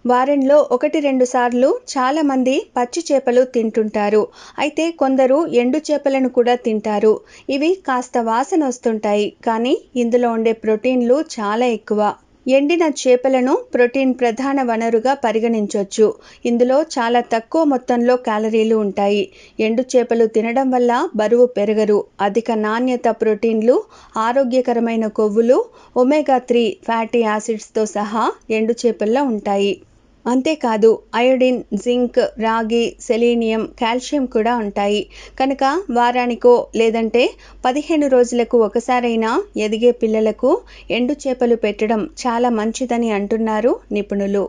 వారంలో 1-2 సార్లు చాలామంది పచ్చి చేపలు తింటుంటారు. అయితే కొందరు ఎండు చేపలను కూడా తింటారు. ఇవి కాస్త వాసన వస్తుంటాయి, కానీ ఇందులో ఉండే ప్రోటీన్లు చాలా ఎక్కువ. ఎండిన చేపలను ప్రోటీన్ ప్రధాన వనరుగా పరిగణించొచ్చు. ఇందులో చాలా తక్కువ మొత్తంలో క్యాలరీలు ఉంటాయి. ఎండు చేపలు తినడం వల్ల బరువు పెరగరు. అధిక నాణ్యత ప్రోటీన్లు, ఆరోగ్యకరమైన కొవ్వులు, ఒమేగా-3 ఫ్యాటీ యాసిడ్స్తో సహా ఎండు చేపల్లో ఉంటాయి. అంతేకాదు అయోడిన్, జింక్, రాగి, సెలీనియం, కాల్షియం కూడా ఉంటాయి. కనుక వారానికో లేదంటే 15 రోజులకు ఒకసారైనా ఎదిగే పిల్లలకు ఎండు చేపలు పెట్టడం చాలా మంచిదని అంటున్నారు నిపుణులు.